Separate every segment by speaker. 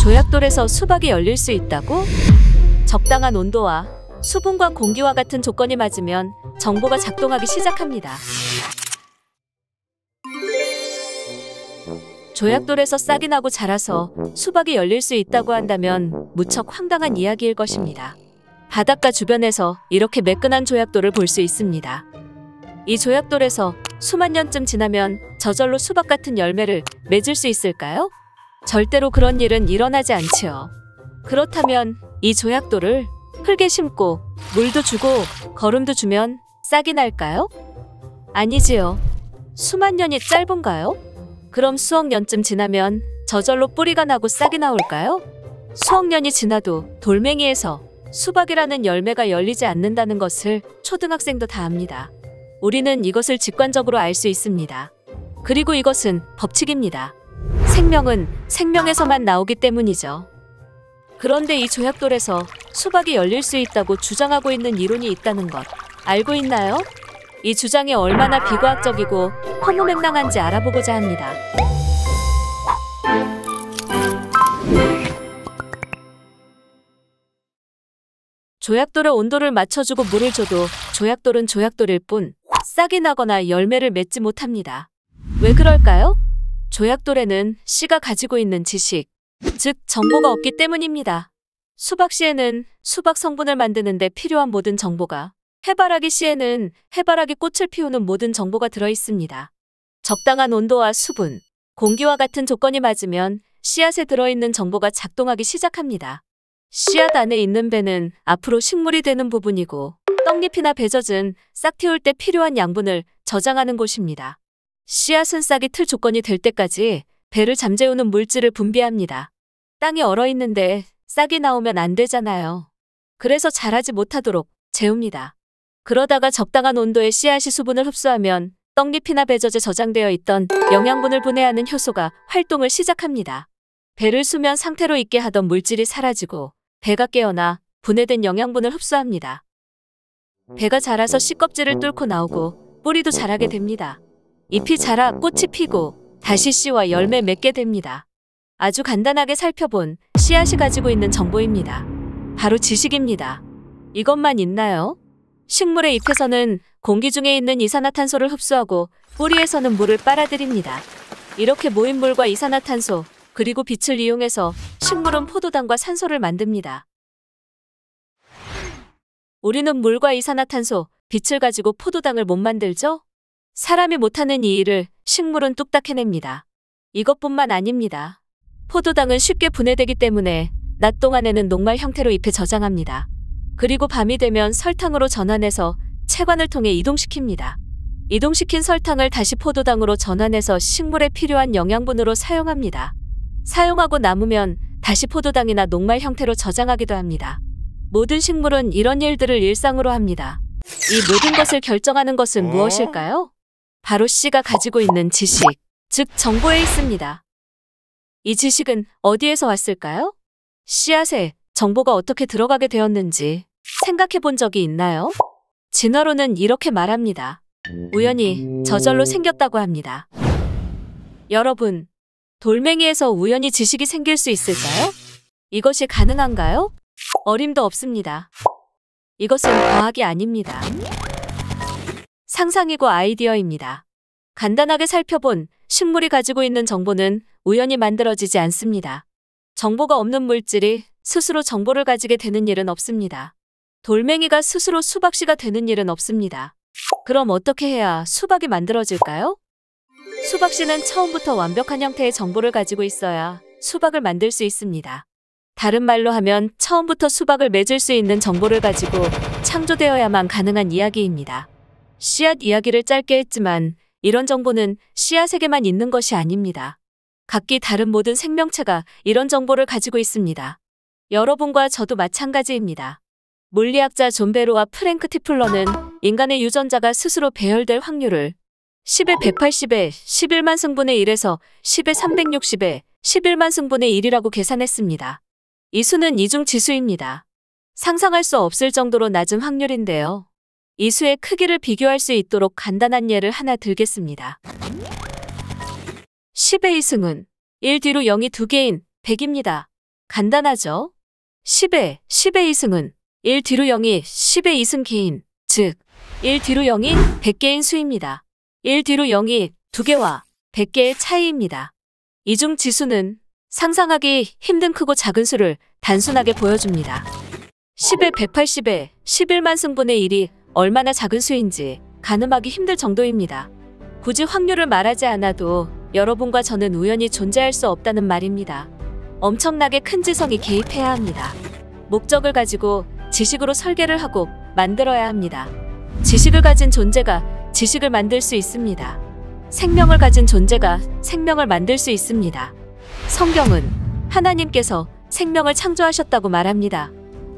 Speaker 1: 조약돌에서 수박이 열릴 수 있다고? 적당한 온도와 수분과 공기와 같은 조건이 맞으면 정보가 작동하기 시작합니다. 조약돌에서 싹이 나고 자라서 수박이 열릴 수 있다고 한다면 무척 황당한 이야기일 것입니다. 바닷가 주변에서 이렇게 매끈한 조약돌을 볼 수 있습니다. 이 조약돌에서 수만 년쯤 지나면 저절로 수박 같은 열매를 맺을 수 있을까요? 절대로 그런 일은 일어나지 않지요. 그렇다면 이 조약돌을 흙에 심고 물도 주고 거름도 주면 싹이 날까요? 아니지요. 수만 년이 짧은가요? 그럼 수억 년쯤 지나면 저절로 뿌리가 나고 싹이 나올까요? 수억 년이 지나도 돌멩이에서 수박이라는 열매가 열리지 않는다는 것을 초등학생도 다 압니다. 우리는 이것을 직관적으로 알 수 있습니다. 그리고 이것은 법칙입니다. 생명은 생명에서만 나오기 때문이죠. 그런데 이 조약돌에서 수박이 열릴 수 있다고 주장하고 있는 이론이 있다는 것 알고 있나요? 이 주장이 얼마나 비과학적이고 허무맹랑한지 알아보고자 합니다. 조약돌의 온도를 맞춰주고 물을 줘도 조약돌은 조약돌일 뿐 싹이 나거나 열매를 맺지 못합니다. 왜 그럴까요? 조약돌에는 씨가 가지고 있는 지식, 즉 정보가 없기 때문입니다. 수박 씨에는 수박 성분을 만드는 데 필요한 모든 정보가, 해바라기 씨에는 해바라기 꽃을 피우는 모든 정보가 들어있습니다. 적당한 온도와 수분, 공기와 같은 조건이 맞으면 씨앗에 들어있는 정보가 작동하기 시작합니다. 씨앗 안에 있는 배는 앞으로 식물이 되는 부분이고 떡잎이나 배젖은 싹 틔울 때 필요한 양분을 저장하는 곳입니다. 씨앗은 싹이 틀 조건이 될 때까지 배를 잠재우는 물질을 분비합니다. 땅이 얼어있는데 싹이 나오면 안 되잖아요. 그래서 자라지 못하도록 재웁니다. 그러다가 적당한 온도의 씨앗이 수분을 흡수하면 떡잎이나 배젖에 저장되어 있던 영양분을 분해하는 효소가 활동을 시작합니다. 배를 수면 상태로 있게 하던 물질이 사라지고 배가 깨어나 분해된 영양분을 흡수합니다. 배가 자라서 씨 껍질을 뚫고 나오고 뿌리도 자라게 됩니다. 잎이 자라 꽃이 피고 다시 씨와 열매 맺게 됩니다. 아주 간단하게 살펴본 씨앗이 가지고 있는 정보입니다. 바로 지식입니다. 이것만 있나요? 식물의 잎에서는 공기 중에 있는 이산화탄소를 흡수하고 뿌리에서는 물을 빨아들입니다. 이렇게 모인 물과 이산화탄소, 그리고 빛을 이용해서 식물은 포도당과 산소를 만듭니다. 우리는 물과 이산화탄소, 빛을 가지고 포도당을 못 만들죠? 사람이 못하는 이 일을 식물은 뚝딱 해냅니다. 이것뿐만 아닙니다. 포도당은 쉽게 분해되기 때문에 낮 동안에는 녹말 형태로 잎에 저장합니다. 그리고 밤이 되면 설탕으로 전환해서 체관을 통해 이동시킵니다. 이동시킨 설탕을 다시 포도당으로 전환해서 식물에 필요한 영양분으로 사용합니다. 사용하고 남으면 다시 포도당이나 녹말 형태로 저장하기도 합니다. 모든 식물은 이런 일들을 일상으로 합니다. 이 모든 것을 결정하는 것은 무엇일까요? 바로 씨가 가지고 있는 지식, 즉 정보에 있습니다. 이 지식은 어디에서 왔을까요? 씨앗에 정보가 어떻게 들어가게 되었는지 생각해 본 적이 있나요? 진화론은 이렇게 말합니다. 우연히 저절로 생겼다고 합니다. 여러분, 돌멩이에서 우연히 지식이 생길 수 있을까요? 이것이 가능한가요? 어림도 없습니다. 이것은 과학이 아닙니다. 상상이고 아이디어입니다. 간단하게 살펴본 식물이 가지고 있는 정보는 우연히 만들어지지 않습니다. 정보가 없는 물질이 스스로 정보를 가지게 되는 일은 없습니다. 돌멩이가 스스로 수박씨가 되는 일은 없습니다. 그럼 어떻게 해야 수박이 만들어질까요? 수박씨는 처음부터 완벽한 형태의 정보를 가지고 있어야 수박을 만들 수 있습니다. 다른 말로 하면 처음부터 수박을 맺을 수 있는 정보를 가지고 창조되어야만 가능한 이야기입니다. 씨앗 이야기를 짧게 했지만 이런 정보는 씨앗에게만 있는 것이 아닙니다. 각기 다른 모든 생명체가 이런 정보를 가지고 있습니다. 여러분과 저도 마찬가지입니다. 물리학자 존 베로와 프랭크 티플러는 인간의 유전자가 스스로 배열될 확률을 10의 180에 11만 승분의 1에서 10의 360에 11만 승분의 1이라고 계산했습니다. 이 수는 이중지수입니다. 상상할 수 없을 정도로 낮은 확률인데요. 이 수의 크기를 비교할 수 있도록 간단한 예를 하나 들겠습니다. 10의 2승은 1 뒤로 0이 2개인 100입니다. 간단하죠? 10의 이승은 1 뒤로 0이 10의 이승 개인, 즉 1 뒤로 0이 100개인 수입니다. 1 뒤로 0이 2개와 100개의 차이입니다. 이중 지수는 상상하기 힘든 크고 작은 수를 단순하게 보여줍니다. 10의 180에 11만 승분의 1이 얼마나 작은 수인지 가늠하기 힘들 정도입니다. 굳이 확률을 말하지 않아도 여러분과 저는 우연히 존재할 수 없다는 말입니다. 엄청나게 큰 지성이 개입해야 합니다. 목적을 가지고 지식으로 설계를 하고 만들어야 합니다. 지식을 가진 존재가 지식을 만들 수 있습니다. 생명을 가진 존재가 생명을 만들 수 있습니다. 성경은 하나님께서 생명을 창조하셨다고 말합니다.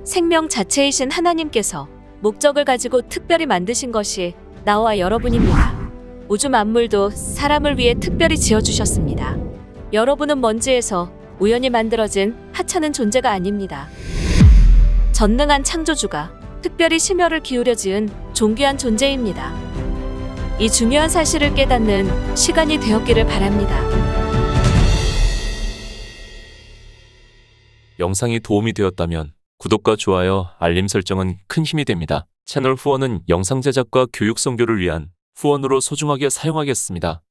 Speaker 1: 생명 자체이신 하나님께서 목적을 가지고 특별히 만드신 것이 나와 여러분입니다. 우주 만물도 사람을 위해 특별히 지어주셨습니다. 여러분은 먼지에서 우연히 만들어진 하찮은 존재가 아닙니다. 전능한 창조주가 특별히 심혈을 기울여 지은 존귀한 존재입니다. 이 중요한 사실을 깨닫는 시간이 되었기를 바랍니다.
Speaker 2: 영상이 도움이 되었다면 구독과 좋아요, 알림 설정은 큰 힘이 됩니다. 채널 후원은 영상 제작과 교육 선교를 위한 후원으로 소중하게 사용하겠습니다.